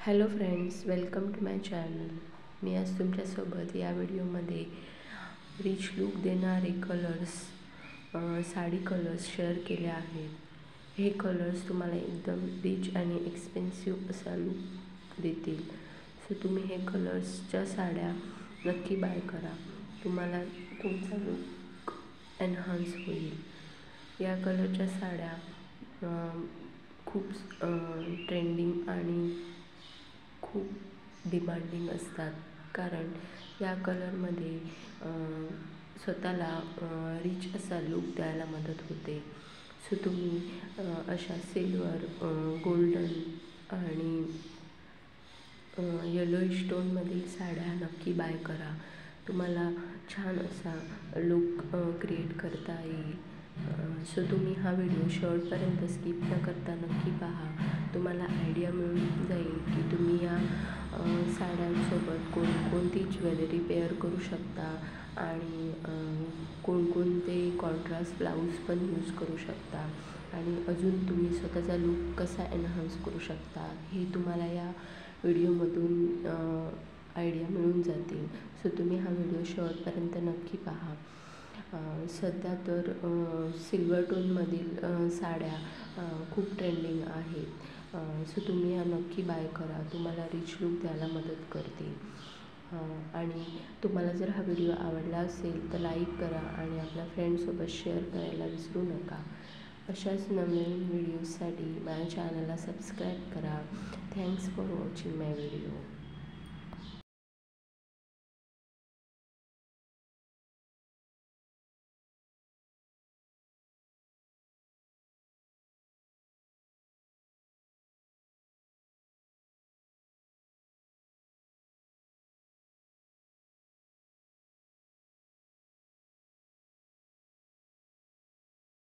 Hello friends, welcome to my channel. मी आज तुमच्यासोबत या व्हिडिओमध्ये रिच लूक देणारे साडी कलर्स शेअर केले आहेत. हे कलर्स तुम्हाला एकदम रिच आणि एक्सपेन्सिव्ह असा लूक देतील. सो तुम्ही हे कलर्सच्या साड्या नक्की बाय करा. तुम्हाला तुमचा लूक एनहान्स होईल. या कलरच्या साड्या खूप ट्रेंडिंग आणि खूप डिमांडिंग असतात, कारण या कलरमध्ये स्वतःला रिच असा लूक द्यायला मदत होते. सो तुम्ही अशा सिल्वर, गोल्डन आणि येलोइश टोनमधील साड्या नक्की बाय करा. तुम्हाला छान असा लूक क्रिएट करता येईल. सो तुम्ही हा व्हिडिओ शेवटपर्यंत स्किप न करता नक्की पहा. तुम्हाला आयडिया मिळून जाईल की तुम्ही या साड्यांसोबत कोणकोणती ज्वेलरी पेअर करू शकता आणि कोणकोणते कॉन्ट्रास्ट ब्लाऊज पण यूज करू शकता आणि अजून तुम्ही स्वतःचा लूक कसा एनहान्स करू शकता हे तुम्हाला या व्हिडिओमधून आयडिया मिळून जातील. सो तुम्ही हा व्हिडिओ शेवटपर्यंत नक्की पहा. सध्या तर सिल्वर टोनमधील साड्या खूप ट्रेंडिंग आहेत. सो तुम्ही ह्या नक्की बाय करा. तुम्हाला रिच लूक द्यायला मदत करतील. आणि तुम्हाला जर हा व्हिडिओ आवडला असेल तर लाईक करा आणि आपल्या फ्रेंड्ससोबत शेअर करायला विसरू नका. अशाच नवीन व्हिडिओजसाठी माझ्या चॅनलला सबस्क्राईब करा. Thanks for watching my video.